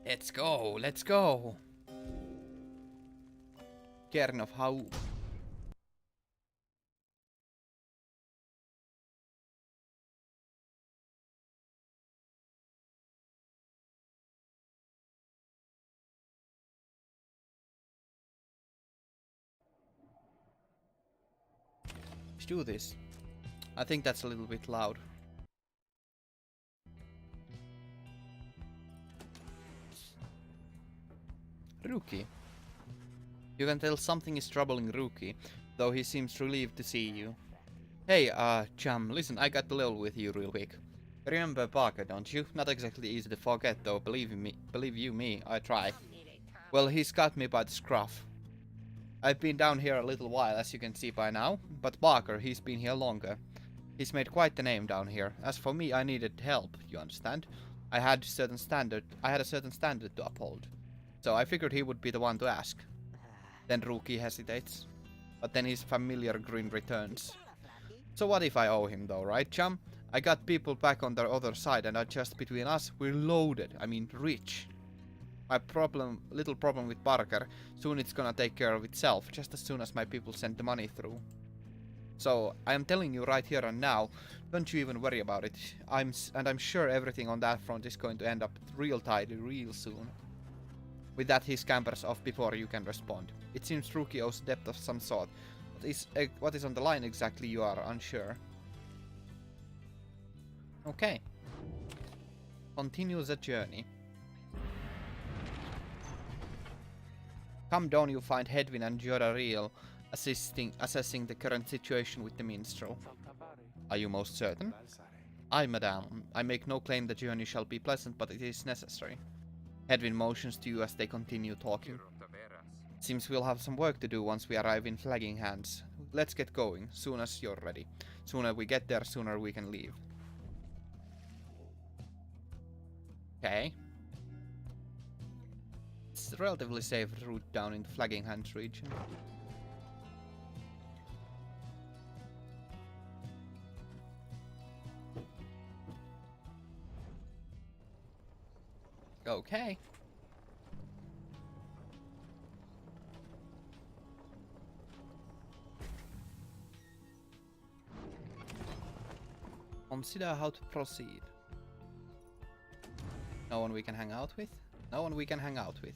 Let's go, let's go. Kern of how. Let's do this. I think that's a little bit loud. Rookie. You can tell something is troubling Rookie, though he seems relieved to see you. Hey, chum, listen, I got to level with you real quick. Remember Parker, don't you? Not exactly easy to forget, though, believe you me, I try. Well, he's got me by the scruff. I've been down here a little while, as you can see by now, but Parker, he's been here longer. He's made quite the name down here. As for me, I needed help, you understand? I had a certain standard to uphold. So I figured he would be the one to ask. Then Rookie hesitates. But then his familiar grin returns. So what if I owe him though, right, chum? I got people back on the other side and just between us, we're loaded. I mean, rich. My little problem with Parker, soon it's gonna take care of itself, just as soon as my people send the money through. So, I am telling you right here and now, don't you even worry about it. I'm sure everything on that front is going to end up real tidy real soon. With that, he scampers off before you can respond. It seems Rookie owes debt of some sort. What is on the line exactly, you are unsure. Okay. Continue the journey. Come down, you find Hedwin and Jodariel assessing the current situation with the minstrel. Are you most certain? Aye, madame. I make no claim the journey shall be pleasant, but it is necessary. Hedwin motions to you as they continue talking. Seems we'll have some work to do once we arrive in Flagging Hands. Let's get going, soon as you're ready. Sooner we get there, sooner we can leave. Okay. It's a relatively safe route down in the Flagging Hands region. Okay. Consider how to proceed. No one we can hang out with? No one we can hang out with.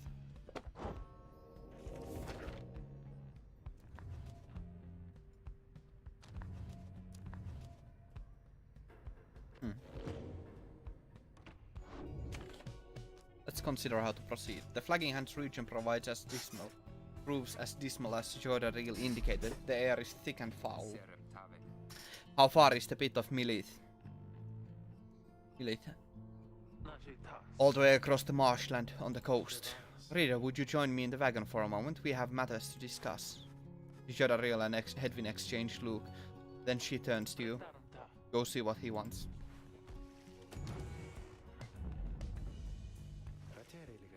Let's consider how to proceed. The Flagging Hands region proves as dismal as Jodariel indicated. The air is thick and foul. How far is the pit of Milith? All the way across the marshland on the coast. Reader, would you join me in the wagon for a moment? We have matters to discuss. Jodariel and Hedwin exchange look. Then she turns to you. Go see what he wants.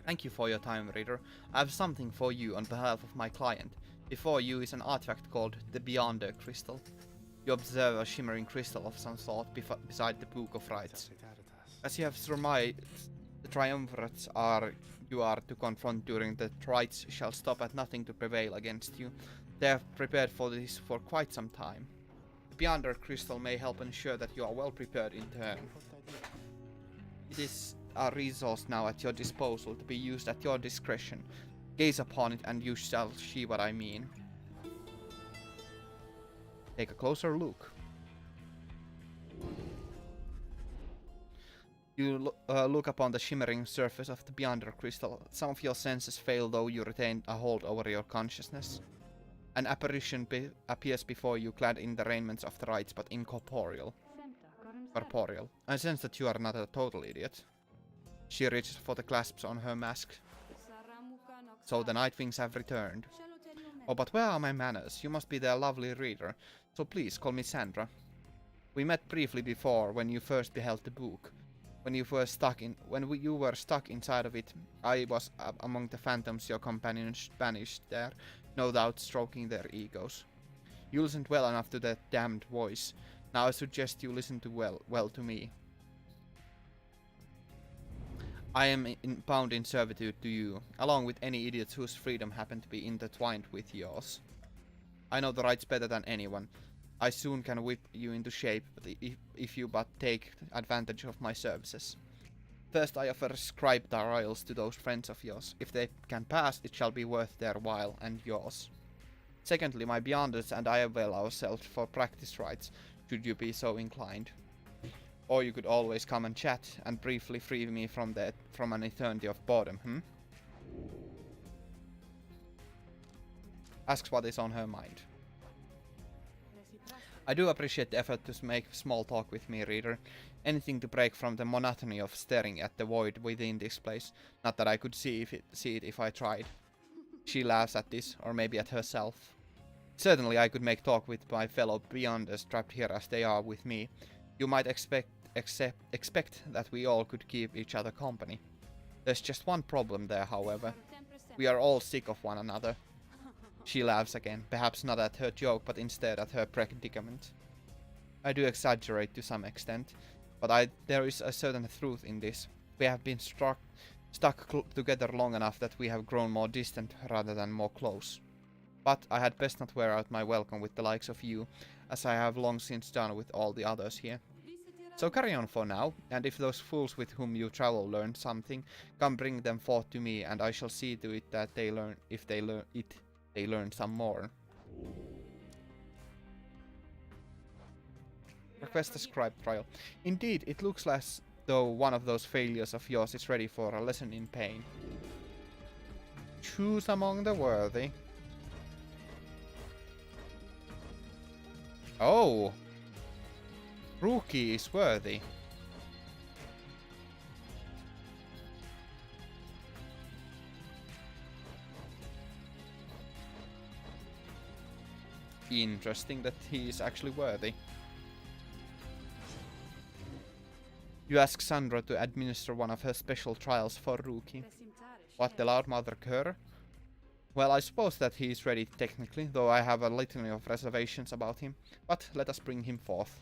Thank you for your time, reader. I have something for you on behalf of my client. Before you is an artifact called the Beyonder Crystal. You observe a shimmering crystal of some sort beside the Book of Rites. As you have surmised, the triumvirates you are to confront during the rites shall stop at nothing to prevail against you. They have prepared for this for quite some time. The Beyonder Crystal may help ensure that you are well prepared in turn. It is a resource now at your disposal to be used at your discretion. Gaze upon it and you shall see what I mean. Take a closer look. You look upon the shimmering surface of the Beyonder Crystal. Some of your senses fail, though you retain a hold over your consciousness. An apparition appears before you, clad in the raiments of the rites, but incorporeal. Corporeal. I sense that you are not a total idiot. She reaches for the clasps on her mask. So the Nightwings have returned. Oh, but where are my manners? You must be their lovely reader, so please call me Sandra. We met briefly before when you first beheld the book. When you were stuck inside of it, I was among the phantoms your companions banished there, no doubt stroking their egos. You listened well enough to that damned voice. Now I suggest you listen well to me. I am bound in servitude to you, along with any idiots whose freedom happen to be intertwined with yours. I know the rights better than anyone. I soon can whip you into shape, but if you but take advantage of my services. First I offer scribe trials to those friends of yours. If they can pass, it shall be worth their while and yours. Secondly, my Beyonders and I avail ourselves for practice rights, should you be so inclined. Or you could always come and chat, and briefly free me from an eternity of boredom, Asks what is on her mind. I do appreciate the effort to make small talk with me, reader. Anything to break from the monotony of staring at the void within this place. Not that I could see it if I tried. She laughs at this, or maybe at herself. Certainly I could make talk with my fellow Beyonders trapped here as they are with me. You might expect that we all could keep each other company. There's just one problem there, however. We are all sick of one another. She laughs again, perhaps not at her joke, but instead at her predicament. I do exaggerate to some extent, but there is a certain truth in this. We have been stuck together long enough that we have grown more distant rather than more close. But I had best not wear out my welcome with the likes of you, as I have long since done with all the others here. So carry on for now, and if those fools with whom you travel learn something, come bring them forth to me, and I shall see to it that they learn, if they learn some more. Request a scribe trial. Indeed, it looks as though one of those failures of yours is ready for a lesson in pain. Choose among the worthy. Oh! Rookie is worthy. Interesting that he is actually worthy. You ask Sandra to administer one of her special trials for Rookie. What, the loudmouth cur? Well, I suppose that he is ready technically, though I have a litany of reservations about him. But let us bring him forth.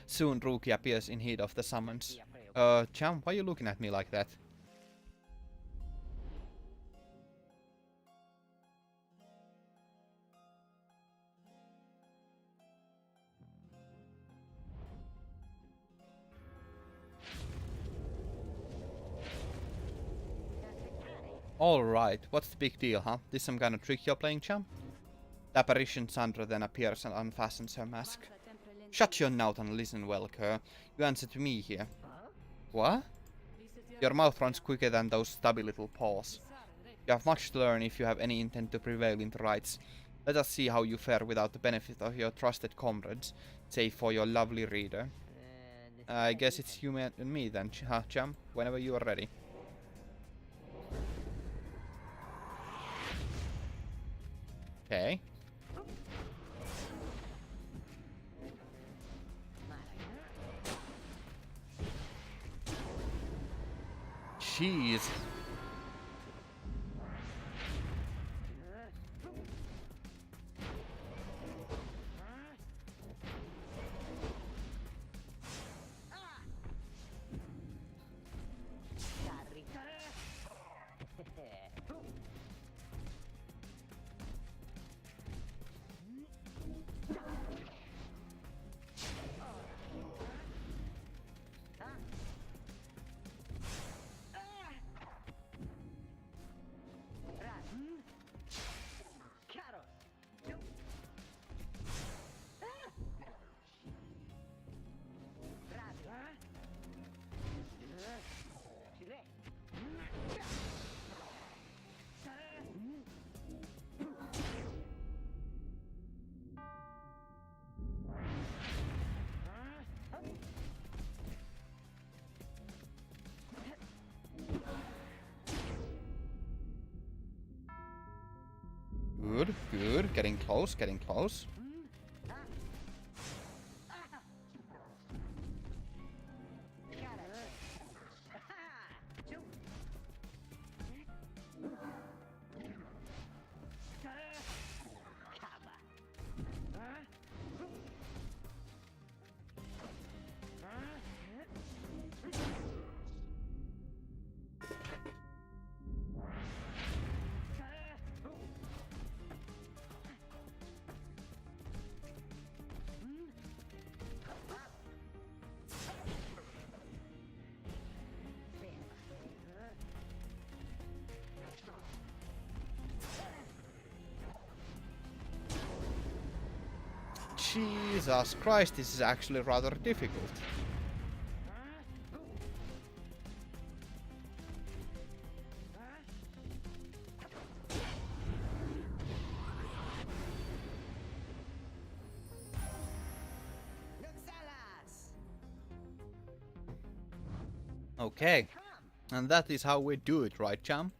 Soon Rookie appears in heat of the summons. Cham, why are you looking at me like that? Alright, what's the big deal, huh? This some kind of trick you're playing, Cham? The apparition Sandra then appears and unfastens her mask. Shut your mouth and listen well, cur. You answer to me here. What? Your mouth runs quicker than those stubby little paws. You have much to learn if you have any intent to prevail in the rights. Let us see how you fare without the benefit of your trusted comrades, save for your lovely reader. I guess it's you and me then, huh, Cham? Whenever you are ready. Okay. Jeez. Good, good. Getting close, getting close. Jesus Christ, this is actually rather difficult. Okay, and that is how we do it, right, Cham?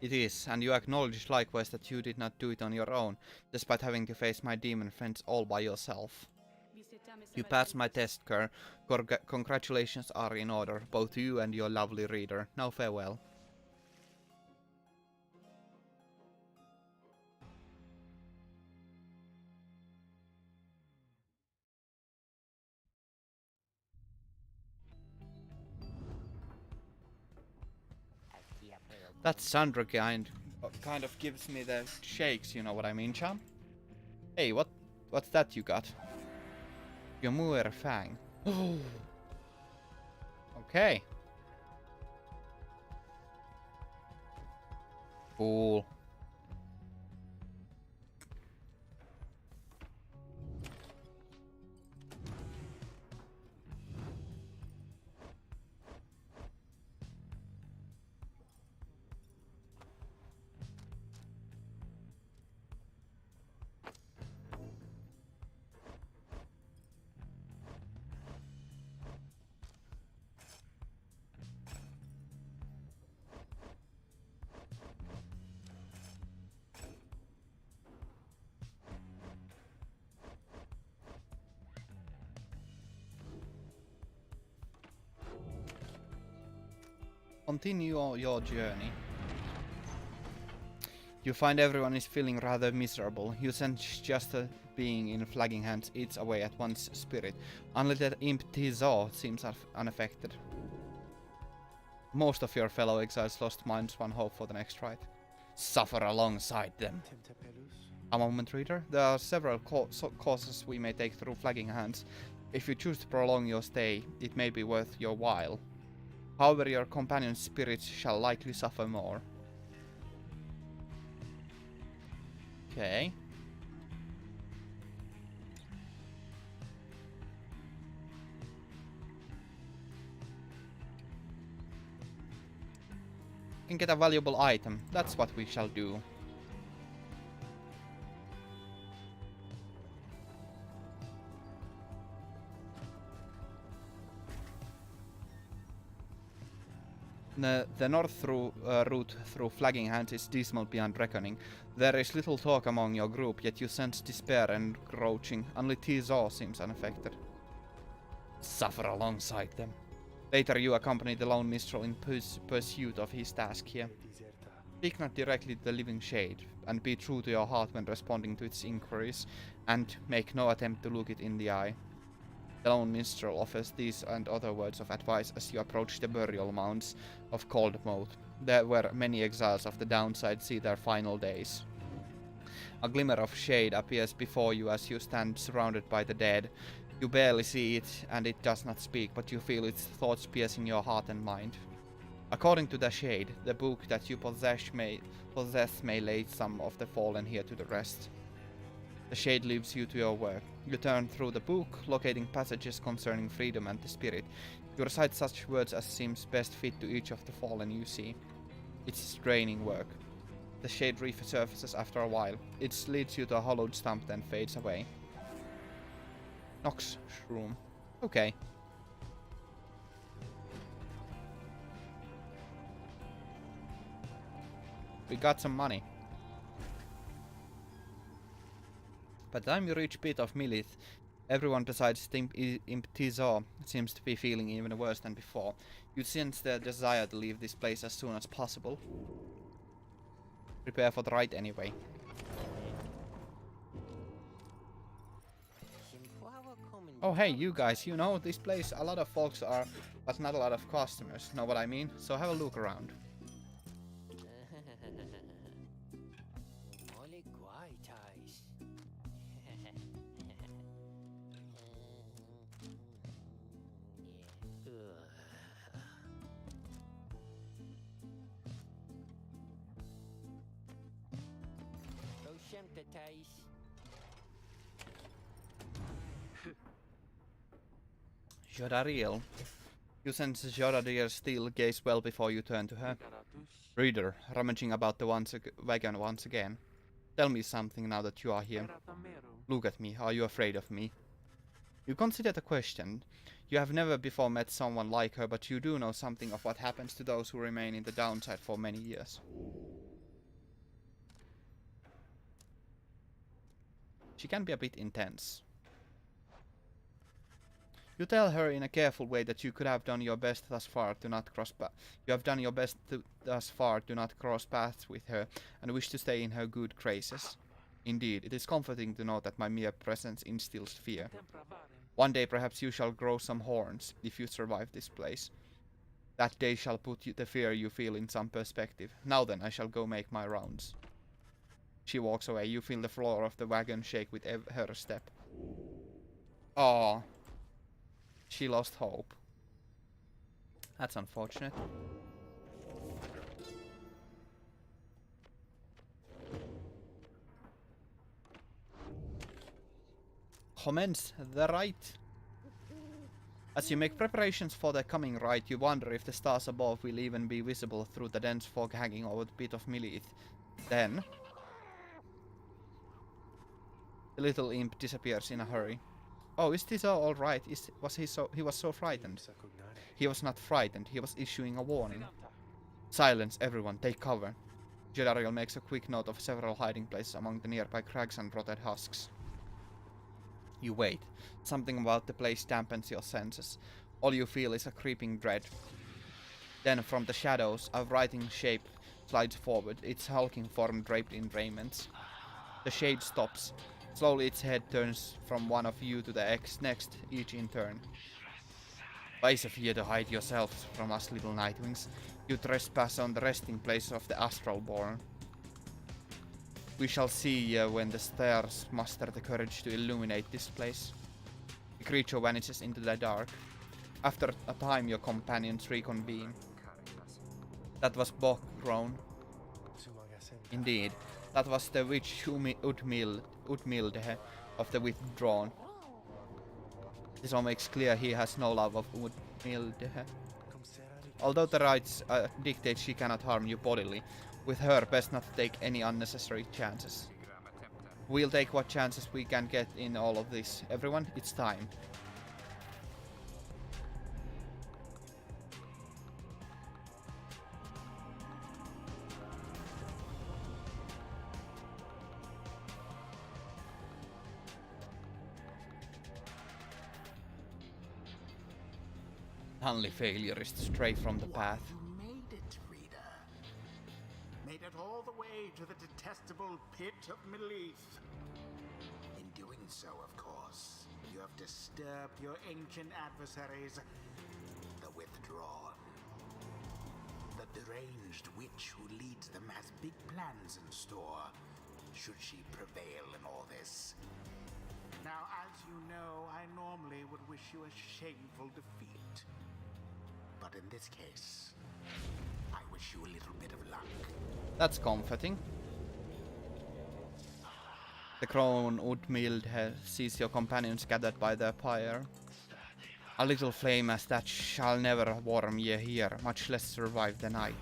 It is, and you acknowledge likewise that you did not do it on your own, despite having to face my demon friends all by yourself. You passed my test, Kerr. Congratulations are in order, both to you and your lovely reader. Now farewell. That Sandra kind of gives me the shakes, you know what I mean, Cham? Hey, what's that you got? Your Muir Fang. Okay. Cool. Continue your journey. You find everyone is feeling rather miserable. You sense just being in flagging hands eats away at one's spirit. Only that imp Tizo seems unaffected. Most of your fellow exiles lost minds one hope for the next ride. Suffer alongside them. A moment, reader. There are several courses we may take through flagging hands. If you choose to prolong your stay, it may be worth your while. However, your companion's spirits shall likely suffer more. Okay. Can get a valuable item. That's what we shall do. The north route through flagging hands is dismal beyond reckoning. There is little talk among your group, yet you sense despair encroaching. Only Tizo seems unaffected. Suffer alongside them. Later you accompany the lone minstrel in pursuit of his task here. Speak not directly to the living shade, and be true to your heart when responding to its inquiries, and make no attempt to look it in the eye. The lone minstrel offers these and other words of advice as you approach the burial mounds of Coldmoat, there where many exiles of the downside see their final days. A glimmer of shade appears before you as you stand surrounded by the dead. You barely see it, and it does not speak, but you feel its thoughts piercing your heart and mind. According to the shade, the book that you possess may lay some of the fallen here to the rest. The shade leaves you to your work. You turn through the book, locating passages concerning freedom and the spirit. You recite such words as seems best fit to each of the fallen you see. It's draining work. The shade resurfaces after a while. It leads you to a hollowed stump, then fades away. Nox Shroom. Okay. We got some money. By the time you reach Pit of Milith, everyone besides Imp Tizo seems to be feeling even worse than before. You sense the desire to leave this place as soon as possible. Prepare for the ride anyway. Oh hey, you guys, you know, this place, a lot of folks are, but not a lot of customers, know what I mean? So have a look around. Jodariel. You sense Jodarier's steel gaze well before you turn to her. Reader, rummaging about the wagon once again. Tell me something now that you are here. Look at me. Are you afraid of me? You consider the question. You have never before met someone like her, but you do know something of what happens to those who remain in the downside for many years. She can be a bit intense. You tell her in a careful way that you could have done your best thus far to not cross thus far to not cross paths with her, and wish to stay in her good graces. Indeed, it is comforting to know that my mere presence instills fear. One day perhaps you shall grow some horns, if you survive this place. That day shall put the fear you feel in some perspective. Now then, I shall go make my rounds. She walks away. You feel the floor of the wagon shake with her step. Aww. She lost hope. That's unfortunate. Commence the rite. As you make preparations for the coming rite, you wonder if the stars above will even be visible through the dense fog hanging over the pit of Milith. Then the little imp disappears in a hurry. Oh, is this all right? He was so frightened. He was not frightened, he was issuing a warning. Silence, everyone, take cover. Jodariel makes a quick note of several hiding places among the nearby crags and rotted husks. You wait. Something about the place dampens your senses. All you feel is a creeping dread. Then, from the shadows, a writhing shape slides forward, its hulking form draped in raiments. The shade stops. Slowly its head turns from one of you to the next, each in turn. Why is a fear to hide yourselves from us little nightwings? You trespass on the resting place of the Astralborn. We shall see when the stars muster the courage to illuminate this place. The creature vanishes into the dark. After a time your companions reconvene. That was Bokrown. Indeed, that was the witch Utmilde of the Withdrawn. This all makes clear he has no love of Utmilde. Although the rites dictate she cannot harm you bodily, with her best not to take any unnecessary chances. We'll take what chances we can get in all of this. Everyone, it's time. Only failure is to stray from the path. You made it, reader. Made it all the way to the detestable pit of Milith. In doing so, of course, you have disturbed your ancient adversaries, the Withdrawn. The deranged witch who leads them has big plans in store, should she prevail in all this. Now, as you know, I normally would wish you a shameful defeat. But in this case, I wish you a little bit of luck. That's comforting. The crone Utmilde sees your companions gathered by their pyre. A little flame as that shall never warm ye here, much less survive the night.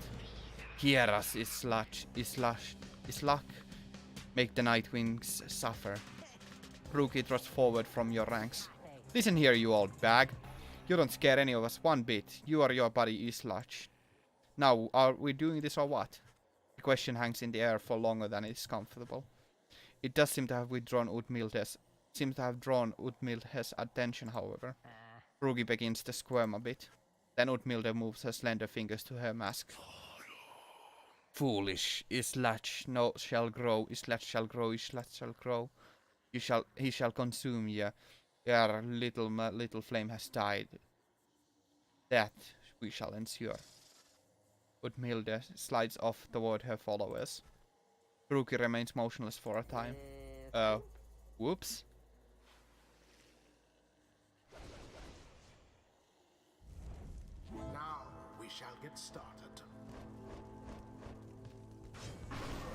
Hear us, Islach, make the night wings suffer. Rookie thrusts forward from your ranks. Listen here, you old bag. You don't scare any of us one bit. You or your body is large. Now, are we doing this or what? The question hangs in the air for longer than is comfortable. It does seem to have drawn Utmilde's attention, however. Rugi begins to squirm a bit. Then Utmilde moves her slender fingers to her mask. Foolish, Islach no shall grow, Islach shall grow, Islach shall grow. He shall consume ye. Your little flame has died. That we shall ensure. Utmilde slides off toward her followers. Ruki remains motionless for a time. Whoops. Now we shall get started.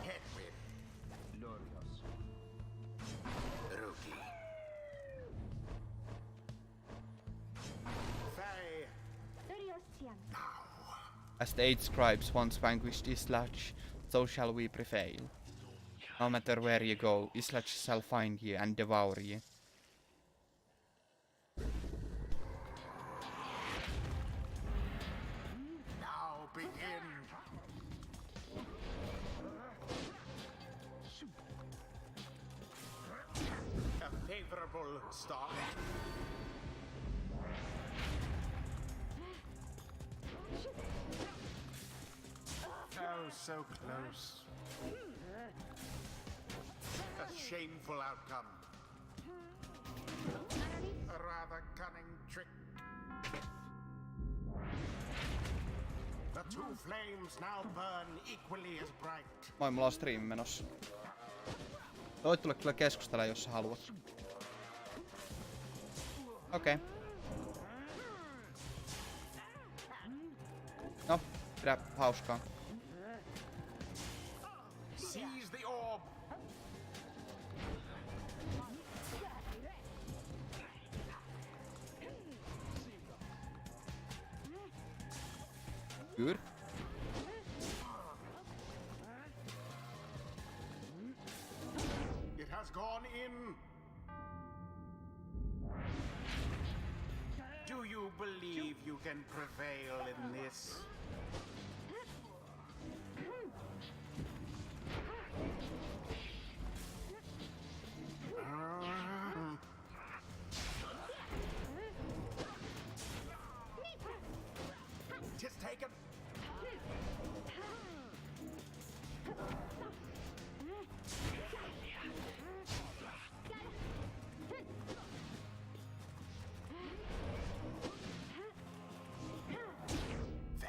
Headwind. Glorious. Ruki. As the 8 scribes once vanquished Islach, so shall we prevail. No matter where you go, Islach shall find you and devour you. Now begin. A favorable start. Oh, so close. A shameful outcome. A rather cunning trick. The two flames now burn equally as bright. Moi, mulla on striimi menossa. Voit tulla kyllä keskustella, jos sä haluat. Okei. No, pidä hauskaa. Seize the orb. Good. It has gone in. Do you believe you can prevail in this? Tis taken.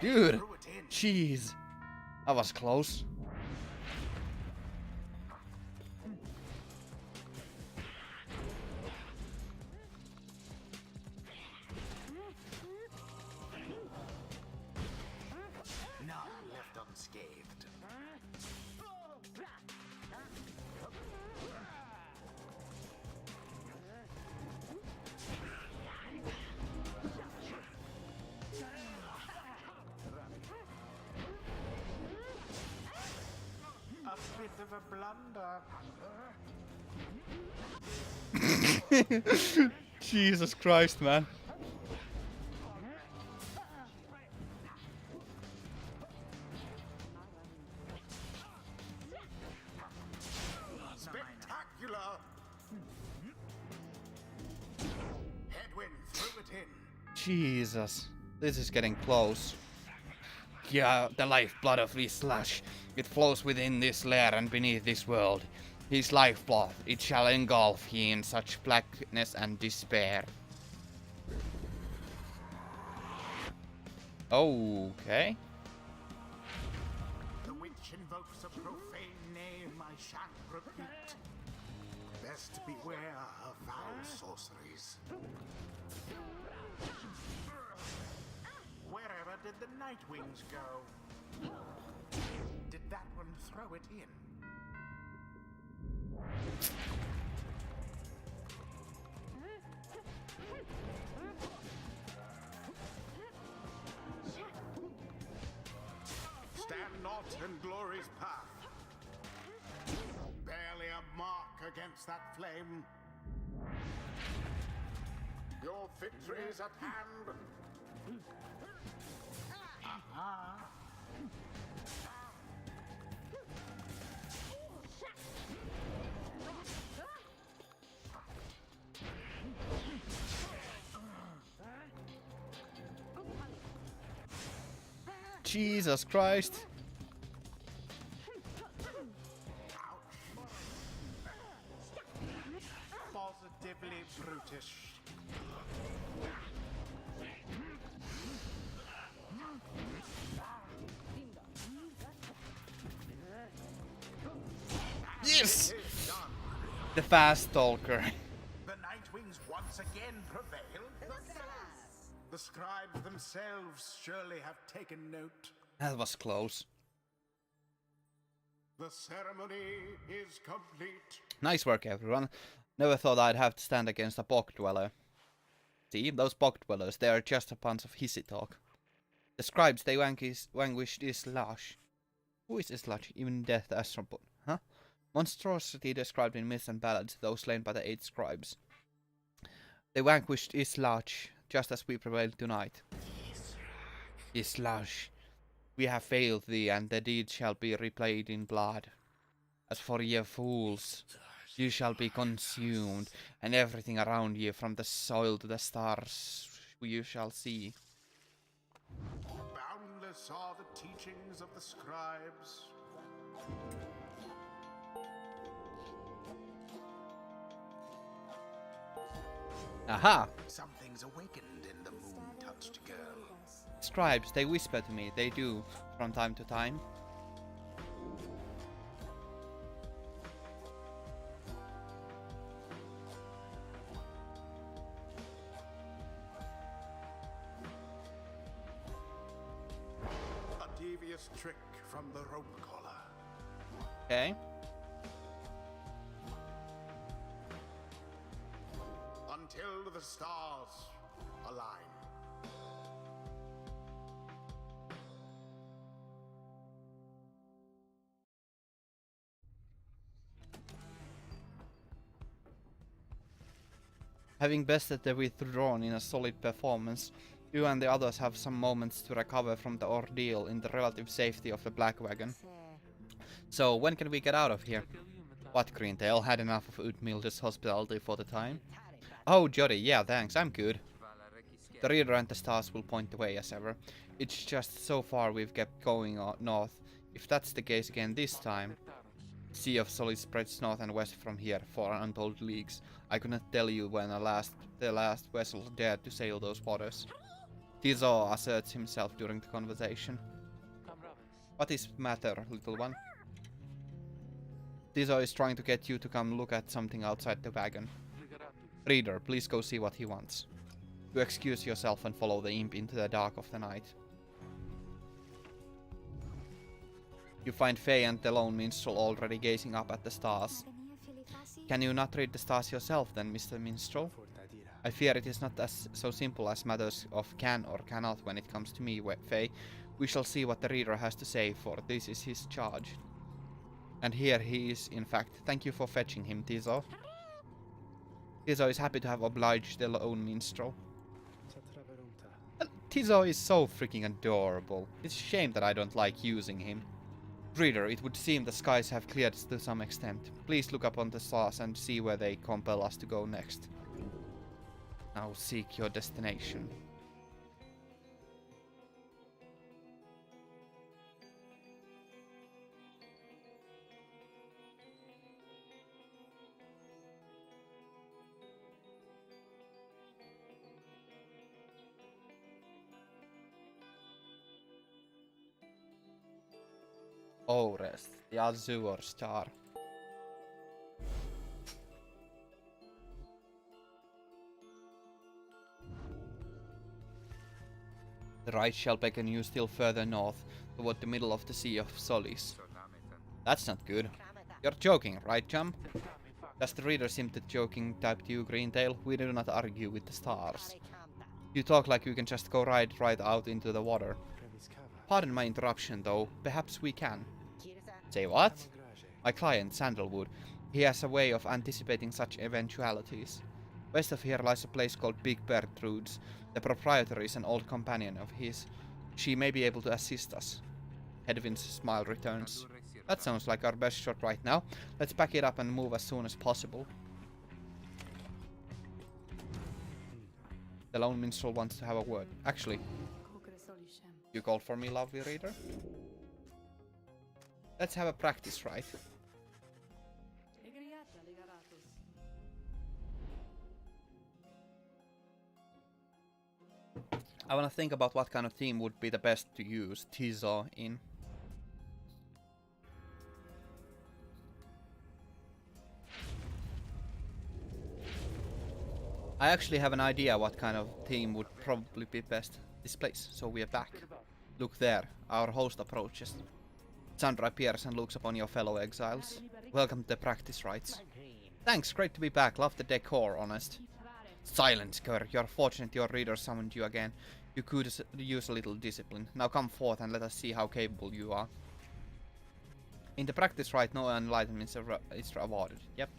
Dude! Threw it in. Jeez. That was close. None left unscathed. A bit of a blunder. Jesus Christ, man. Spectacular! Headwind threw it in. Jesus. This is getting close. Yeah, the lifeblood of Islash. It flows within this lair and beneath this world. His lifeblood, it shall engulf ye in such blackness and despair. Okay. The witch invokes a profane name I shan't repeat. Best beware of foul sorceries. Wherever did the Nightwings go? Did that one throw it in? Stand not in glory's path. Barely a mark against that flame. Your victory is at hand. Aha. Jesus Christ. Positively brutish. Yes! It is done. The fast talker. The Nightwings once again prevail. The scribes themselves surely have taken note. That was close. The ceremony is complete. Nice work, everyone. Never thought I'd have to stand against a bog dweller. See, those bog dwellers, they are just a bunch of hissy talk. The scribes, they vanquished Islash. Who is Islash? Even death astropod. Huh? Monstrosity described in myths and ballads, those slain by the 8 scribes. They vanquished Islash, just as we prevailed tonight. Islash, we have failed thee, and the deed shall be replayed in blood. As for ye fools, you shall be consumed, and everything around you, from the soil to the stars, you shall see. Boundless are the teachings of the scribes. Aha! Something's awakened in the moon-touched girl. Scribes, they whisper to me, they do, from time to time. A devious trick from the rope collar. Okay. Until the stars align. Having bested the withdrawn in a solid performance, you and the others have some moments to recover from the ordeal in the relative safety of the Black Wagon. So, when can we get out of here? What, Greentail? Had enough of Udmilde's hospitality for the time? Oh, Jody, yeah, thanks, I'm good. The reader and the stars will point the way as ever. It's just so far we've kept going north. If that's the case again this time... Sea of Solid spreads north and west from here for untold leagues. I could not tell you when the last vessel dared to sail those waters. Tizo asserts himself during the conversation. What is the matter, little one? Tizo is trying to get you to come look at something outside the wagon. Reader, please go see what he wants. You excuse yourself and follow the imp into the dark of the night. You find Faye and the lone minstrel already gazing up at the stars. Can you not read the stars yourself then, Mr. Minstrel? I fear it is not as so simple as matters of can or cannot when it comes to me, Faye. We shall see what the reader has to say, for this is his charge. And here he is, in fact. Thank you for fetching him, Tizo. Tizo is happy to have obliged the lone minstrel. Tizo is so freaking adorable. It's a shame that I don't like using him. Reader, it would seem the skies have cleared to some extent. Please look up on the stars and see where they compel us to go next. Now seek your destination. Ores, the Azure Star. The right shall beckon you still further north, toward the middle of the Sea of Solis. That's not good. You're joking, right, chum? Does the reader seem the joking type to you, Greentail? We do not argue with the stars. You talk like you can just go right out into the water. Pardon my interruption, though. Perhaps we can. Say what? My client, Sandalwood. He has a way of anticipating such eventualities. West of here lies a place called Big Bertrude's. The proprietor is an old companion of his. She may be able to assist us. Hedwin's smile returns. That sounds like our best shot right now. Let's pack it up and move as soon as possible. The lone minstrel wants to have a word. Actually, you called for me, lovely reader? Let's have a practice, right? I wanna think about what kind of team would be the best to use Tizo in. I actually have an idea what kind of team would probably be best. This place, so we are back. Look there, our host approaches. Sandra appears and looks upon your fellow exiles. Welcome to the practice rites. Thanks, great to be back. Love the decor, honest. Silence, Kerr. You're fortunate your reader summoned you again. You could use a little discipline. Now come forth and let us see how capable you are. In the practice right, no enlightenment is awarded. Yep.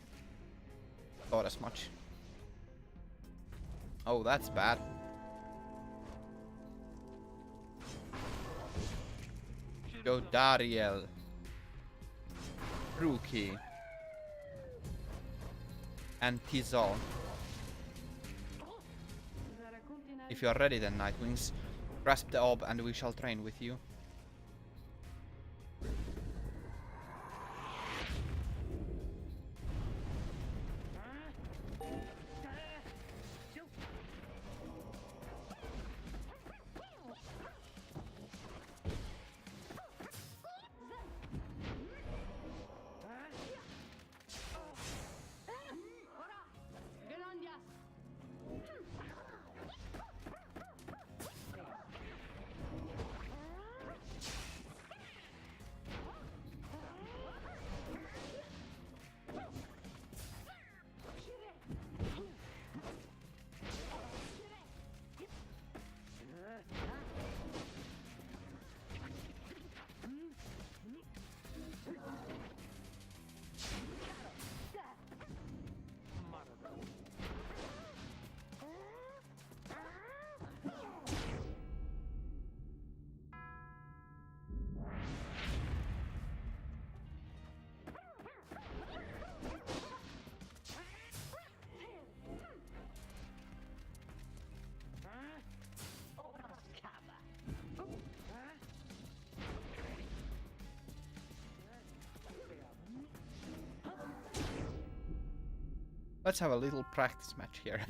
Thought as much. Oh, that's bad. Go Dariel. Rookie. And Tizol. If you are ready then, Nightwings, grasp the orb and we shall train with you. Let's have a little practice match here.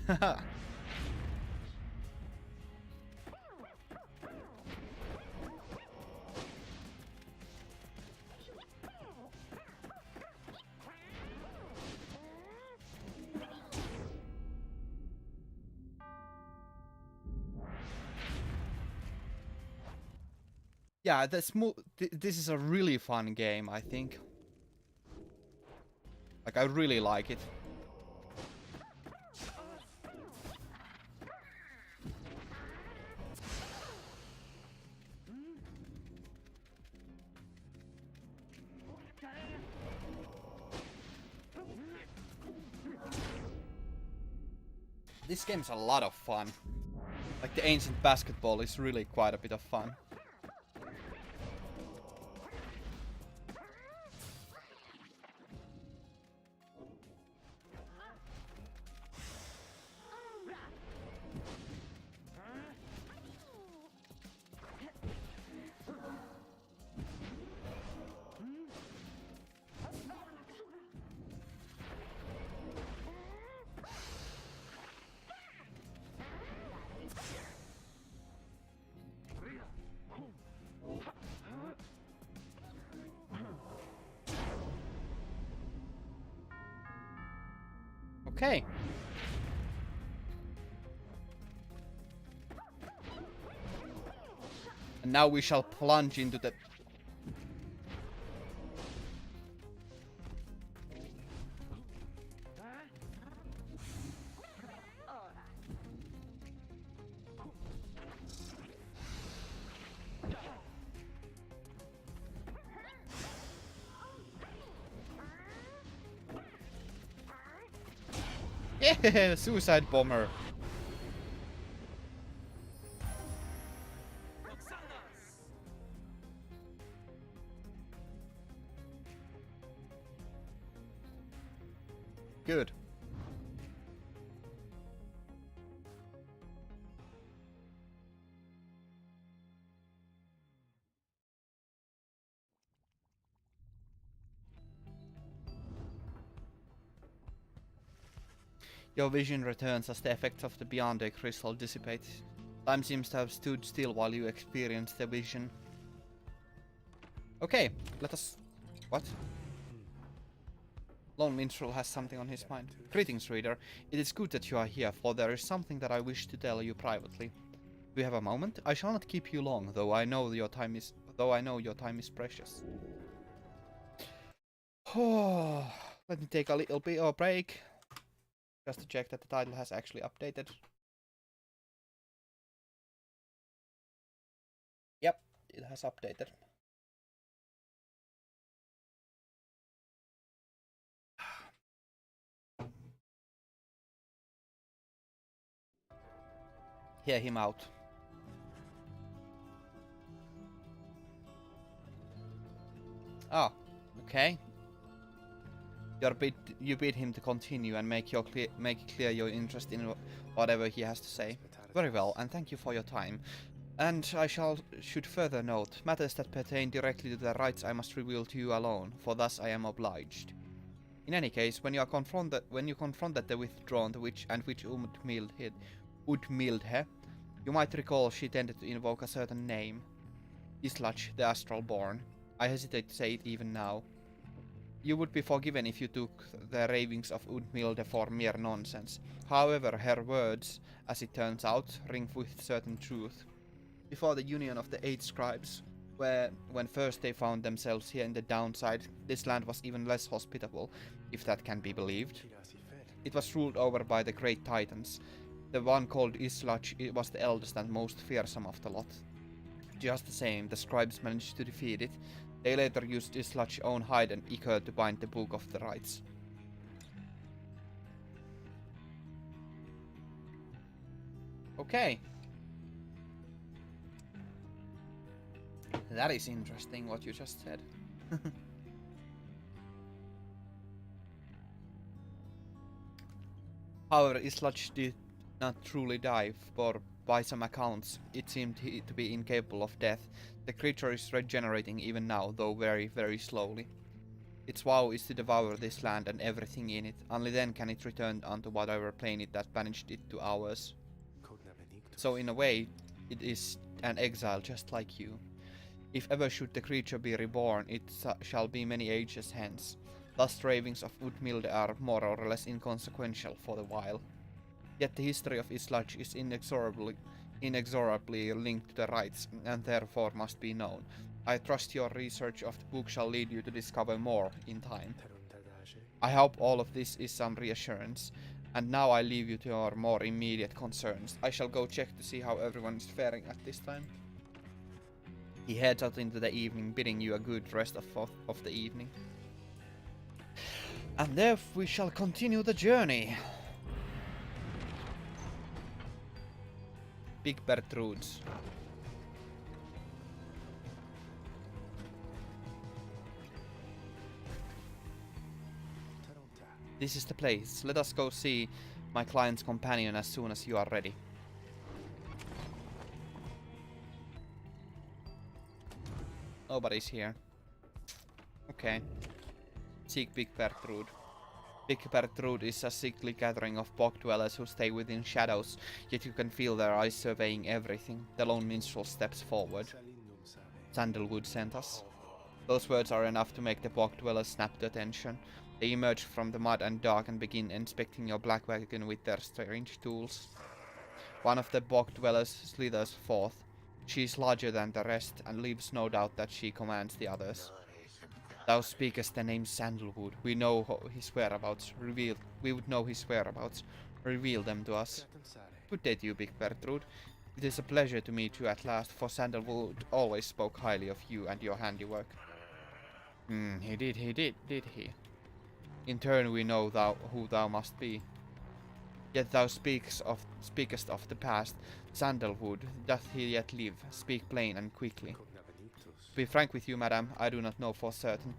Yeah, this is a really fun game, I think. Like, I really like it. This game's a lot of fun. Like, the ancient basketball is really quite a bit of fun. Okay. And now we shall plunge into the... Yeah, suicide bomber. Good. Your vision returns as the effects of the Beyond Day crystal dissipate. Time seems to have stood still while you experience the vision. Okay, let us... What? Lone Minstrel has something on his mind. Greetings, reader. It is good that you are here, for there is something that I wish to tell you privately. Do you have a moment? I shall not keep you long, though I know your time is precious. Oh, let me take a little bit of a break. Just to check that the title has actually updated. it has updated. Hear him out. Ah, okay. You bid him to continue and make clear your interest in whatever he has to say. Very well, and thank you for your time. And I should further note, matters that pertain directly to the rights I must reveal to you alone, for thus I am obliged. In any case, when you confronted the withdrawn, the witch Udmildhe, you might recall she tended to invoke a certain name. Islach, the Astral Born. I hesitate to say it even now. You would be forgiven if you took the ravings of Udmilde for mere nonsense. However, her words, as it turns out, ring with certain truth. Before the union of the 8 scribes, when first they found themselves here in the downside, this land was even less hospitable, if that can be believed. It was ruled over by the great titans. The one called Islach was the eldest and most fearsome of the lot. Just the same, the scribes managed to defeat it. They later used Islach's own hide and ichor to bind the Book of the Rites. Okay. That is interesting what you just said. However, Islach did not truly die, for by some accounts it seemed to be incapable of death. The creature is regenerating even now, though very, very slowly. Its vow is to devour this land and everything in it. Only then can it return unto whatever plane it that banished it to ours. So in a way, it is an exile just like you. If ever should the creature be reborn, it shall be many ages hence. Thus ravings of Udmilde are more or less inconsequential for the while. Yet the history of Islach is inexorably linked to the rites, and therefore must be known. I trust your research of the book shall lead you to discover more in time. I hope all of this is some reassurance, and now I leave you to your more immediate concerns. I shall go check to see how everyone is faring at this time. He heads out into the evening, bidding you a good rest of the evening. And there we shall continue the journey. Big Bertrudes. This is the place. Let us go see my client's companion as soon as you are ready. Nobody's here. Okay. Seek Big Bertrude. Big Bertrude is a sickly gathering of bog dwellers who stay within shadows, yet you can feel their eyes surveying everything. The lone minstrel steps forward. Sandalwood sent us. Those words are enough to make the bog dwellers snap to attention. They emerge from the mud and dark and begin inspecting your black wagon with their strange tools. One of the bog dwellers slithers forth. She is larger than the rest, and leaves no doubt that she commands the others. Thou speakest the name Sandalwood. We know his whereabouts. We would know his whereabouts. Reveal them to us. Good day to you, Big Bertrude. It is a pleasure to meet you at last, for Sandalwood always spoke highly of you and your handiwork. He did he? In turn we know who thou must be. Yet thou speakest of the past. Sandalwood, doth he yet live? Speak plain and quickly. To be frank with you, madam, I do not know for certain,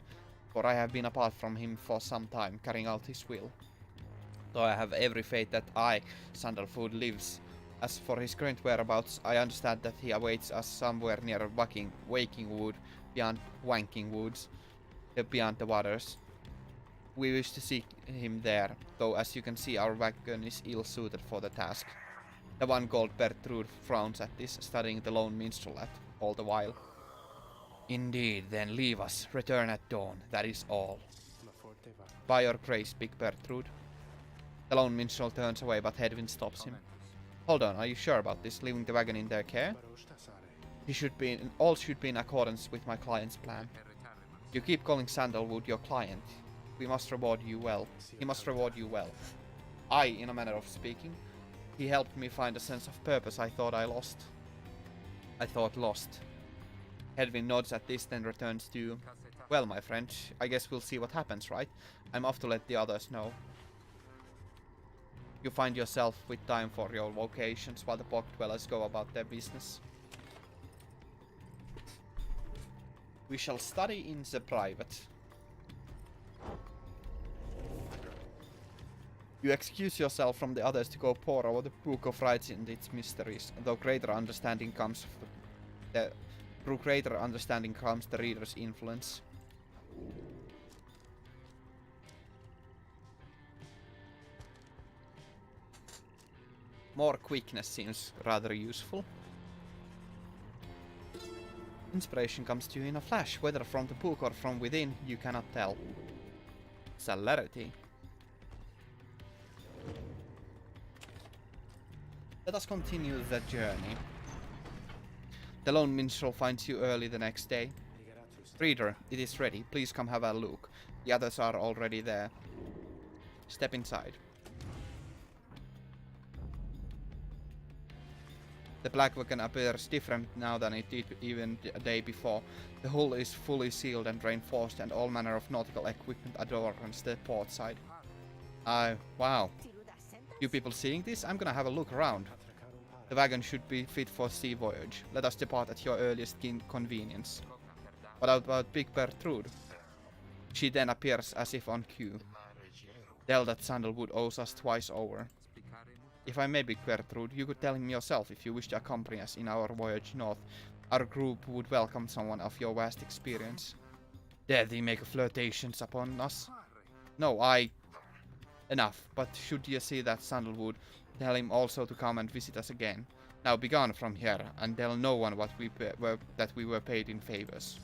for I have been apart from him for some time, carrying out his will. Though I have every faith that Sandalwood, lives. As for his current whereabouts, I understand that he awaits us somewhere near Waking Wood, beyond Wanking Woods, beyond the waters. We wish to seek him there, though as you can see our wagon is ill-suited for the task. The one called Bertrude frowns at this, studying the lone minstrel all the while. Indeed, then leave us. Return at dawn, that is all. By your grace, Big Bertrude. The lone minstrel turns away, but Hedwin stops him. Hold on, are you sure about this, leaving the wagon in their care? All should be in accordance with my client's plan. You keep calling Sandalwood your client. We must reward you well. He must reward you well. In a manner of speaking. He helped me find a sense of purpose I thought lost. Hedwig nods at this, then returns to you. Well, my friend, I guess we'll see what happens, right? I'm off to let the others know. You find yourself with time for your vocations while the bog dwellers go about their business. We shall study in the private. You excuse yourself from the others to go pore over the Book of Rites and its mysteries, though greater understanding comes through greater understanding comes the reader's influence. More quickness seems rather useful. Inspiration comes to you in a flash, whether from the book or from within, you cannot tell. Celerity. Let us continue the journey. The lone minstrel finds you early the next day. Reader, it is ready. Please come have a look. The others are already there. Step inside. The black wagon appears different now than it did even a day before. The hull is fully sealed and reinforced, and all manner of nautical equipment adorns the port side. Wow. You people seeing this? I'm gonna have a look around. The wagon should be fit for sea voyage. Let us depart at your earliest convenience. What about Big Bertrude? She then appears as if on cue. Tell that Sandalwood owes us twice over. If I may, Big Bertrude, you could tell him yourself if you wish to accompany us in our voyage north. Our group would welcome someone of your vast experience. Dare they make flirtations upon us? No, Enough, but should you see that Sandalwood, tell him also to come and visit us again. Now begone from here, and tell no one that we were paid in favors.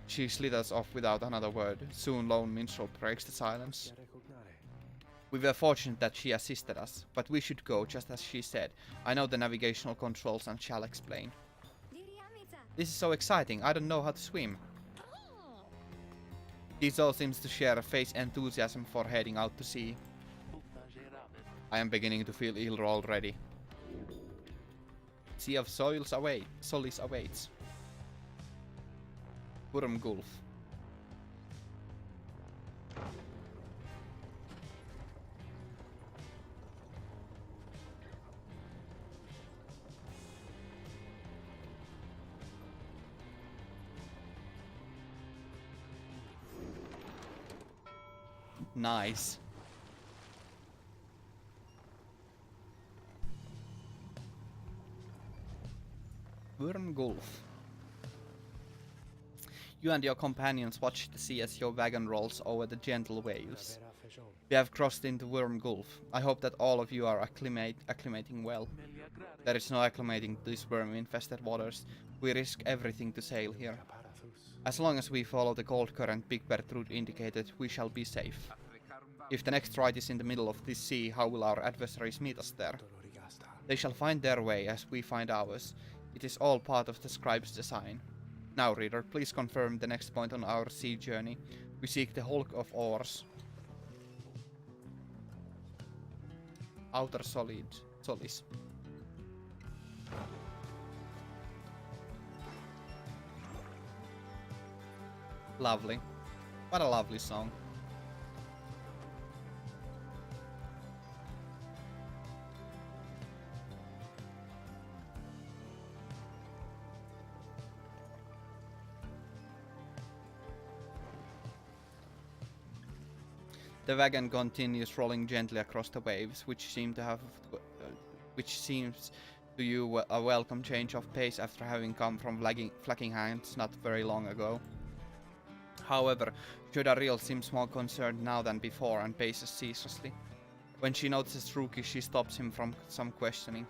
She slithers off without another word. Soon lone minstrel breaks the silence. We were fortunate that she assisted us, but we should go just as she said. I know the navigational controls and shall explain. This is so exciting, I don't know how to swim. Tiso seems to share a face enthusiasm for heading out to sea. I am beginning to feel ill already. Sea of Solace awaits. Worm Gulf. Nice. Worm Gulf. You and your companions watch the sea as your wagon rolls over the gentle waves. We have crossed into Worm Gulf. I hope that all of you are acclimating well. There is no acclimating to these worm-infested waters. We risk everything to sail here. As long as we follow the cold current Big Bertrude indicated, we shall be safe. If the next ride is in the middle of this sea, how will our adversaries meet us there? They shall find their way as we find ours. It is all part of the scribe's design. Now, reader, please confirm the next point on our sea journey. We seek the hulk of oars. Outer Solace. Lovely. What a lovely song. The wagon continues rolling gently across the waves, which seems to you a welcome change of pace after having come from flagging hands not very long ago. However, Jodariel seems more concerned now than before and paces ceaselessly. When she notices Rookie, she stops him from some questioning.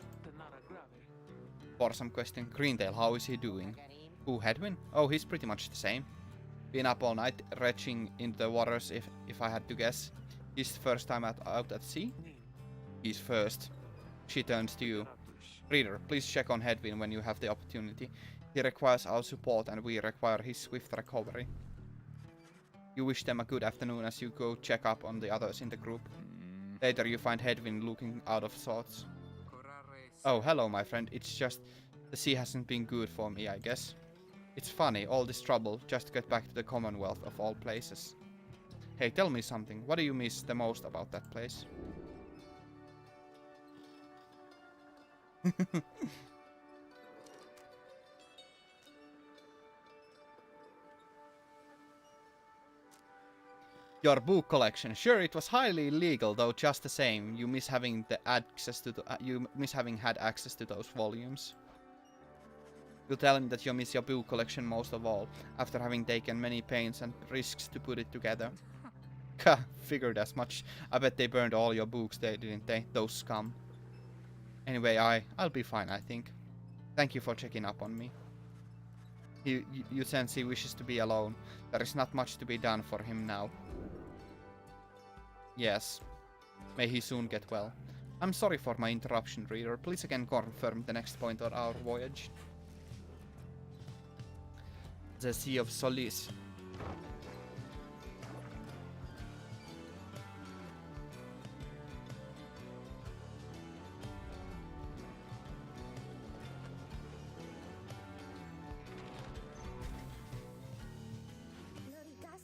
Greentail, how is he doing? Who, Hedwin? Oh, he's pretty much the same. Been up all night, retching into the waters if I had to guess. His first time out at sea? He's first. She turns to you. Reader, please check on Hedwin when you have the opportunity. He requires our support and we require his swift recovery. You wish them a good afternoon as you go check up on the others in the group. Later you find Hedwin looking out of sorts. Oh, hello my friend, it's just... the sea hasn't been good for me, I guess. It's funny, all this trouble just to get back to the Commonwealth of all places. Hey, tell me something. What do you miss the most about that place? Your book collection. Sure, it was highly illegal, though just the same, you miss having had access to those volumes. You tell him that you miss your book collection most of all, after having taken many pains and risks to put it together. Ha, figured as much. I bet they burned all your books, didn't they? Those scum. Anyway, I'll be fine, I think. Thank you for checking up on me. You sense he wishes to be alone. There is not much to be done for him now. Yes. May he soon get well. I'm sorry for my interruption, reader. Please again confirm the next point on our voyage. The Sea of Solace.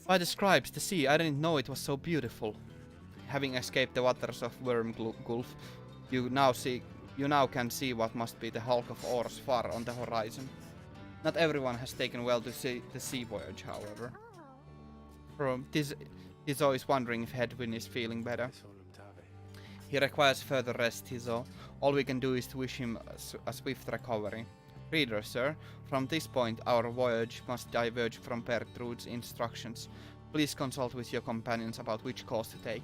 By the scribes, the sea, I didn't know it was so beautiful. Having escaped the waters of Worm Gulf, you now can see what must be the hulk of oars far on the horizon. Not everyone has taken well to the sea voyage, however. Tizo is wondering if Hedwyn is feeling better. He requires further rest, Tizo. All we can do is to wish him a swift recovery. Reader, sir, from this point our voyage must diverge from Bertrude's instructions. Please consult with your companions about which course to take.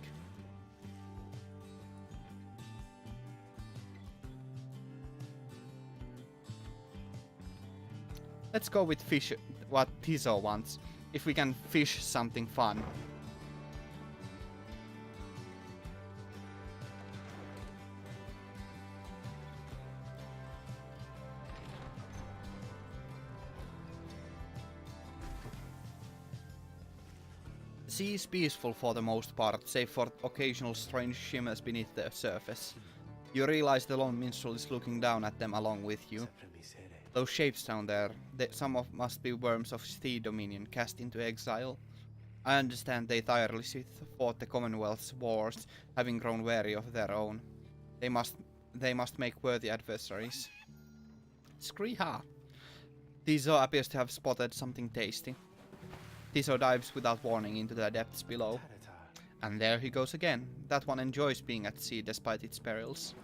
Let's go with fish, what Tizo wants. If we can fish something fun. The sea is peaceful for the most part, save for occasional strange shimmers beneath the surface. You realize the lone minstrel is looking down at them along with you. Those shapes down there, must be worms of sea dominion cast into exile. I understand they tirelessly fought the Commonwealth's wars, having grown wary of their own. They must make worthy adversaries. Scree-ha! Tizo appears to have spotted something tasty. Tizo dives without warning into the depths below. And there he goes again. That one enjoys being at sea despite its perils.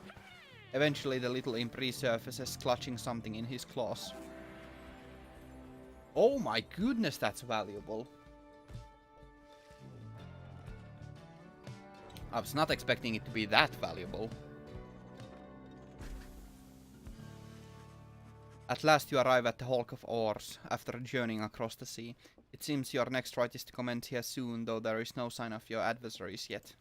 Eventually the little imp resurfaces, clutching something in his claws. Oh my goodness, that's valuable. I was not expecting it to be that valuable. At last you arrive at the hulk of oars, after journeying across the sea. It seems your next ride is to commence here soon, though there is no sign of your adversaries yet.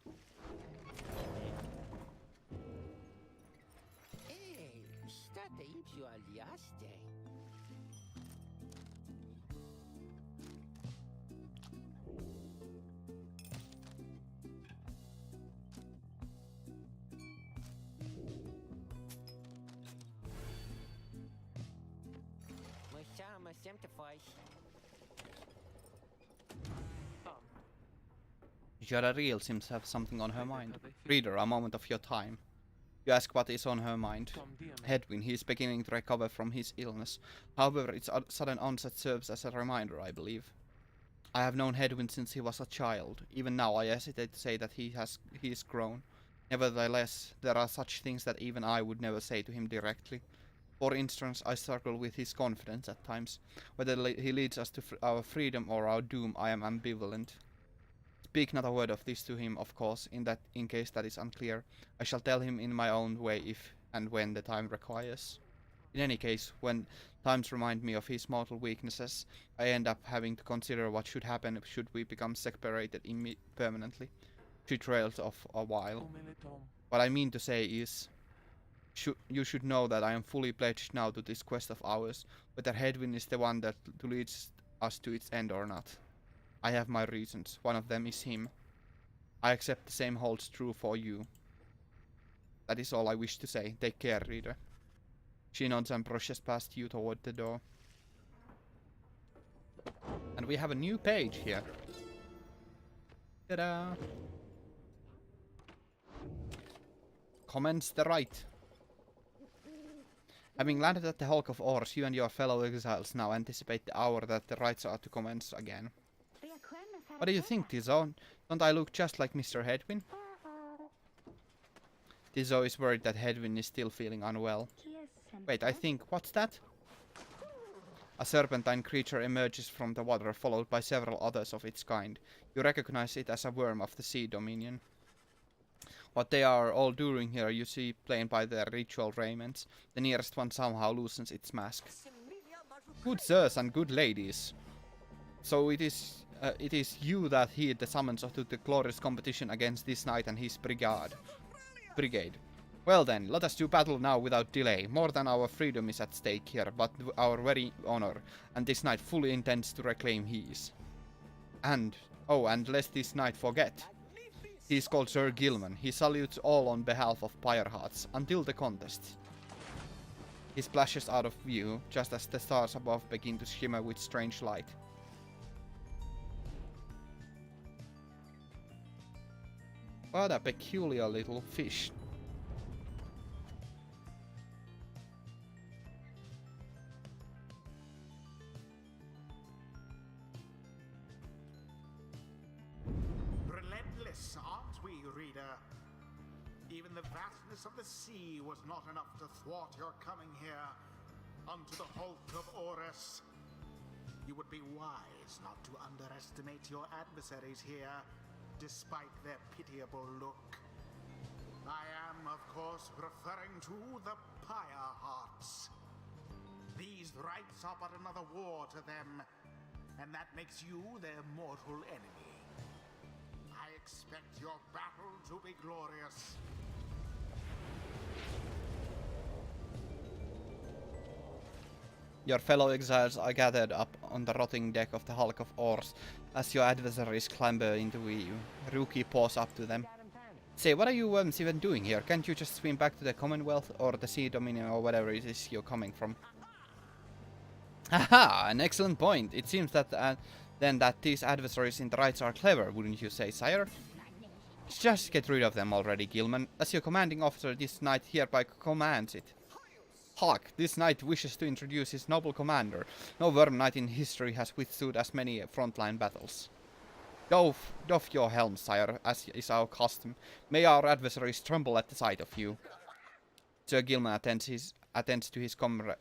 Jarariel seems to have something on her mind. Reader, a moment of your time. You ask what is on her mind. Hedwyn, he is beginning to recover from his illness. However, its sudden onset serves as a reminder, I believe. I have known Hedwyn since he was a child. Even now I hesitate to say that he is grown. Nevertheless, there are such things that even I would never say to him directly. For instance, I struggle with his confidence at times. Whether he leads us to our freedom or our doom, I am ambivalent. Speak not a word of this to him, of course, in case that is unclear. I shall tell him in my own way if and when the time requires. In any case, when times remind me of his mortal weaknesses, I end up having to consider what should happen should we become separated permanently. She trails off a while. What I mean to say is, you should know that I am fully pledged now to this quest of ours, whether Hedwyn is the one that leads us to its end or not. I have my reasons. One of them is him. I accept the same holds true for you. That is all I wish to say. Take care, reader. She nods and brushes past you toward the door. And we have a new page here. Ta-da! Commence the rite. Having landed at the Hulk of Ors, you and your fellow exiles now anticipate the hour that the rites are to commence again. What do you think, Tizo? Don't I look just like Mr. Hedwin? Tizo is worried that Hedwin is still feeling unwell. Wait, I think... what's that? A serpentine creature emerges from the water, followed by several others of its kind. You recognize it as a worm of the Sea Dominion. What they are all doing here, you see plain by their ritual raiments. The nearest one somehow loosens its mask. Good sirs and good ladies. So it is you that heed the summons to the glorious competition against this knight and his brigade. Well then, let us do battle now without delay. More than our freedom is at stake here, but our very honor. And this knight fully intends to reclaim his. And lest this knight forget. He is called Sir Gilman. He salutes all on behalf of Pyre hearts until the contest. He splashes out of view, just as the stars above begin to shimmer with strange light. What a peculiar little fish. Relentless, aren't we, reader? Even the vastness of the sea was not enough to thwart your coming here, unto the Hulk of Orus. You would be wise not to underestimate your adversaries here, despite their pitiable look. I am, of course, referring to the Pyre hearts. These rites are but another war to them, and that makes you their mortal enemy. I expect your battle to be glorious. Your fellow exiles are gathered up on the rotting deck of the Hulk of Ors as your adversaries clamber into view. Rookie paws up to them. Say, what are you even doing here? Can't you just swim back to the Commonwealth or the Sea Dominion or whatever it is you're coming from? Haha, an excellent point. It seems that then that these adversaries in the rites are clever, wouldn't you say, sire? Just get rid of them already, Gilman. As your commanding officer, this knight hereby commands it. Hark, this knight wishes to introduce his noble commander. No worm knight in history has withstood as many frontline battles. Doff your helm, sire, as is our custom. May our adversaries tremble at the sight of you. Sir Gilman attends to his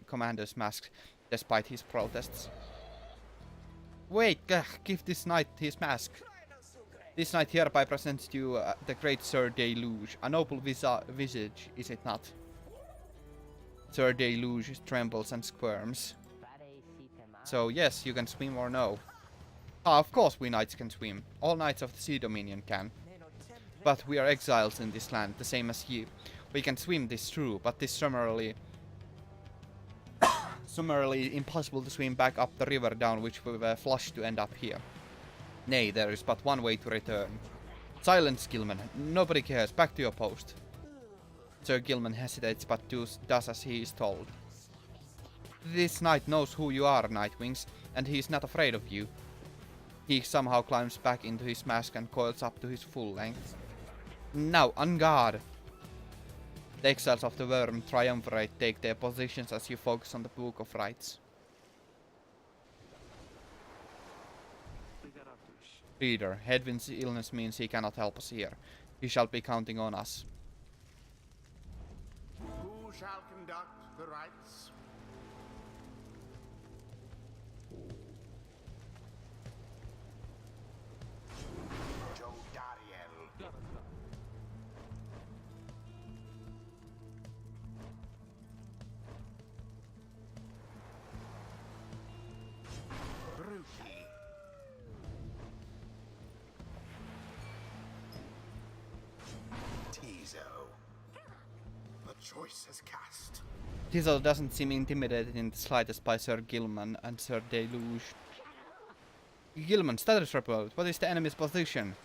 commander's mask, despite his protests. Wait, give this knight his mask. This knight hereby presents to you the great Sir Deluge. A noble visage, is it not? Sir Deluge trembles and squirms. So yes, you can swim or no. Ah, of course we knights can swim. All knights of the Sea Dominion can. But we are exiles in this land, the same as you. We can swim, this true, but this summarily impossible to swim back up the river down which we were flushed to end up here. Nay, there is but one way to return. Silence, Gilman. Nobody cares. Back to your post. Sir Gilman hesitates but does as he is told. This knight knows who you are, Nightwings, and he is not afraid of you. He somehow climbs back into his mask and coils up to his full length. Now, on guard! The exiles of the Worm Triumvirate take their positions as you focus on the Book of Rites. Reader, Hedwin's illness means he cannot help us here. He shall be counting on us. Who shall conduct the rites? Joe Dariel. Rookie. Tizo. The choice is cast. Tizo doesn't seem intimidated in the slightest by Sir Gilman and Sir Deluge. Gilman, status report. What is the enemy's position?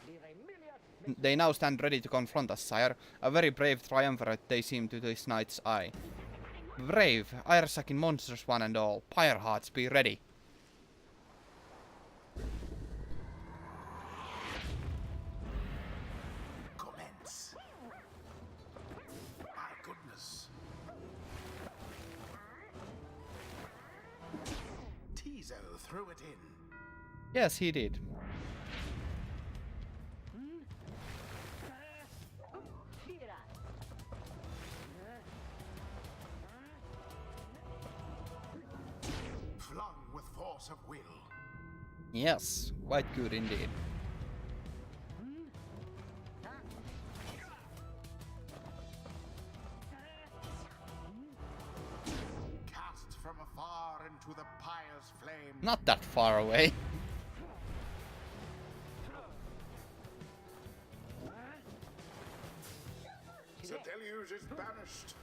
They now stand ready to confront us, sire. A very brave triumvirate they seem to this knight's eye. Brave, ire-sucking monsters one and all. Pyre hearts, be ready. Mizo threw it in. Yes, he did. Flung with force of will. Yes, quite good indeed. Cast from afar into the Pyre's flame. Not that far away. The deluge is banished.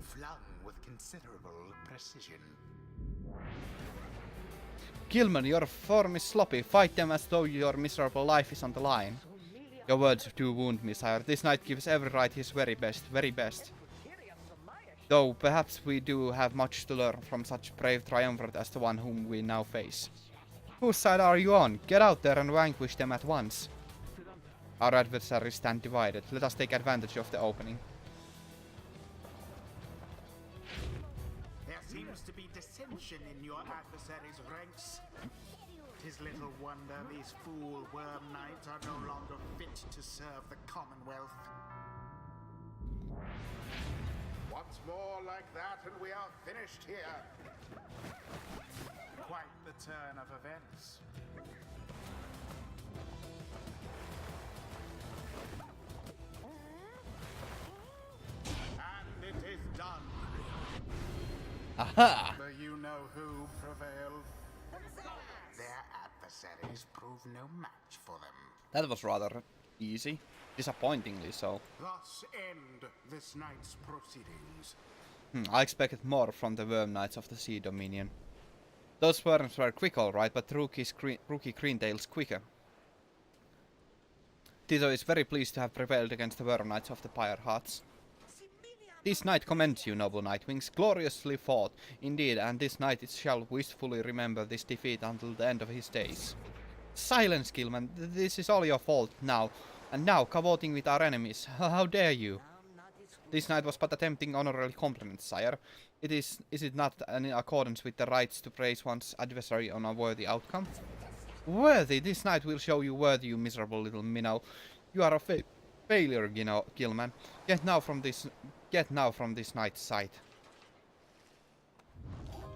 Flung with considerable precision. Gilman, your form is sloppy. Fight them as though your miserable life is on the line. Your words do wound me, sire. This knight gives every right his very best, very best. Though perhaps we do have much to learn from such brave triumvirate as the one whom we now face. Whose side are you on? Get out there and vanquish them at once. Our adversaries stand divided. Let us take advantage of the opening. There seems to be dissension in your adversaries' ranks. 'Tis little wonder these fool worm knights are no longer fit to serve the Commonwealth. Once more like that and we are finished here. Quite the turn of events. And it is done. Aha! The you-know-who prevailed. Their adversaries prove no match for them. That was rather easy. Disappointingly so. Thus end this night's proceedings. I expected more from the Worm Knights of the Sea Dominion. Those worms were quick alright, but rookie Greentail's quicker. Tito is very pleased to have prevailed against the Worm Knights of the Pyre Hearts. This knight commends you, noble Nightwings. Gloriously fought, indeed, and this knight shall wistfully remember this defeat until the end of his days. Silence, Gilman. This is all your fault now. And now, cavorting with our enemies. How dare you? This knight was but attempting honorary compliments, sire. Is it not in accordance with the rights to praise one's adversary on a worthy outcome? Worthy? This knight will show you worthy, you miserable little minnow. You are a failure, Gilman. Get now from this knight's sight.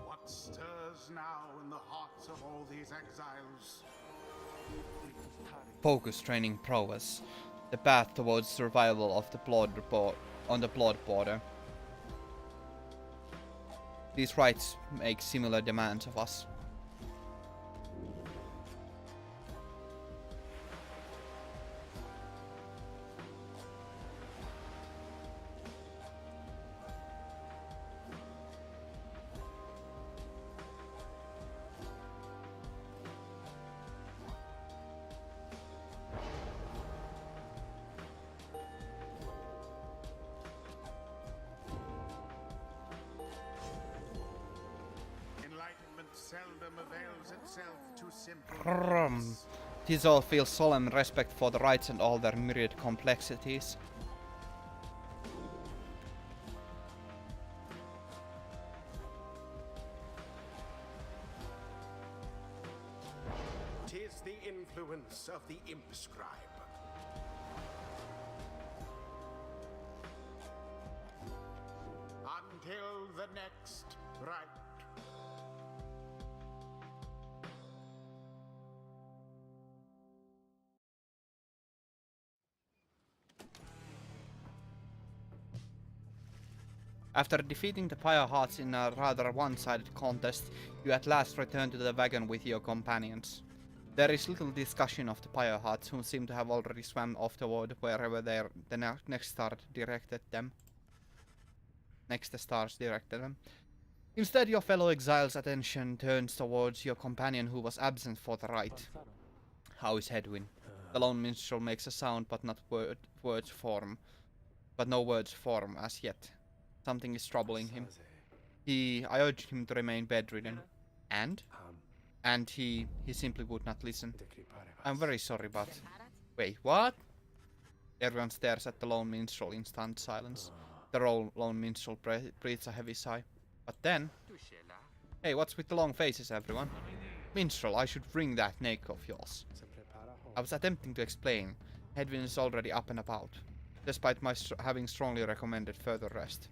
What stirs now in the hearts of all these exiles? Focus training prowess. The path towards survival of the on the blood border. These rights make similar demands of us. Seldom avails itself to simple. These all feel solemn respect for the rights and all their myriad complexities. Tis the influence of the imp scribe. Until the next right. After defeating the Pyre Hearts in a rather one-sided contest, you at last return to the wagon with your companions. There is little discussion of the Pyre Hearts, who seem to have already swam off toward wherever the next stars directed them. Instead, your fellow exile's attention turns towards your companion who was absent for the rite. How is Hedwin? The lone minstrel makes a sound, but no words form as yet. Something is troubling him. I urged him to remain bedridden. And he simply would not listen. I'm very sorry, but... Wait, what? Everyone stares at the lone minstrel in stunned silence. The lone minstrel breathes a heavy sigh. But then... Hey, what's with the long faces, everyone? Minstrel, I should wring that neck of yours. I was attempting to explain. Hedwin is already up and about, despite my having strongly recommended further rest.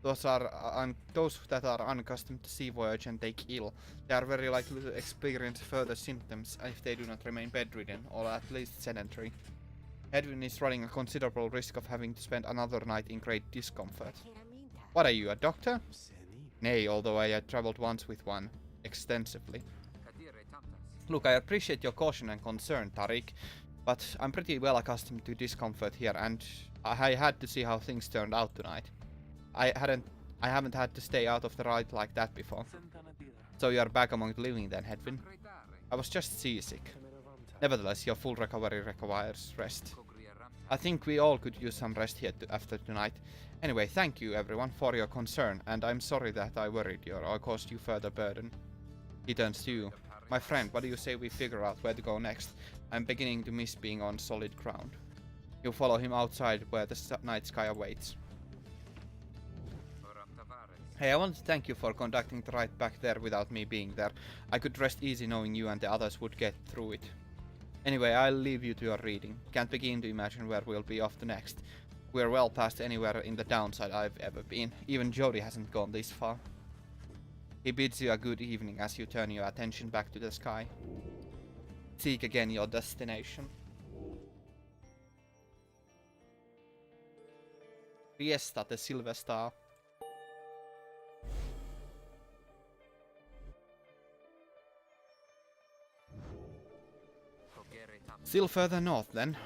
Those that are unaccustomed to sea voyage and take ill, they are very likely to experience further symptoms if they do not remain bedridden, or at least sedentary. Hedwin is running a considerable risk of having to spend another night in great discomfort. What are you, a doctor? Nay, although I had travelled once with one, extensively. Look, I appreciate your caution and concern, Tariq, but I'm pretty well accustomed to discomfort here, and I had to see how things turned out tonight. I haven't had to stay out of the ride like that before. So you are back among the living then, Hedwin? I was just seasick. Nevertheless, your full recovery requires rest. I think we all could use some rest here after tonight. Anyway, thank you everyone for your concern, and I'm sorry that I worried you or caused you further burden. He turns to you. My friend, what do you say we figure out where to go next? I'm beginning to miss being on solid ground. You follow him outside where the night sky awaits. Hey, I want to thank you for conducting the ride back there without me being there. I could rest easy knowing you and the others would get through it. Anyway, I'll leave you to your reading. Can't begin to imagine where we'll be off to next. We're well past anywhere in the downside I've ever been. Even Jody hasn't gone this far. He bids you a good evening as you turn your attention back to the sky. Seek again your destination. Fiesta the Silver Star. Still further north then?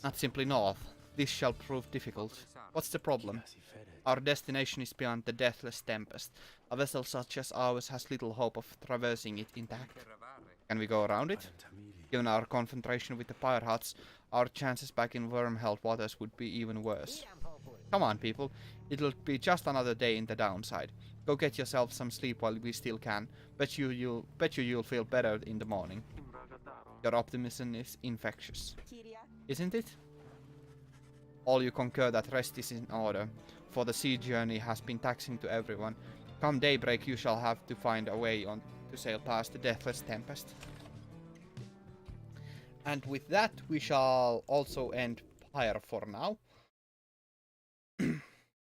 Not simply north. This shall prove difficult. What's the problem? Our destination is beyond the deathless tempest. A vessel such as ours has little hope of traversing it intact. Can we go around it? Given our confrontation with the Pyre huts, our chances back in worm-held waters would be even worse. Come on, people. It'll be just another day in the downside. Go get yourself some sleep while we still can. Bet you you'll feel better in the morning. Your optimism is infectious. Isn't it? All you concur that rest is in order, for the sea journey has been taxing to everyone. Come daybreak you shall have to find a way on to sail past the deathless tempest. And with that we shall also end Pyre for now.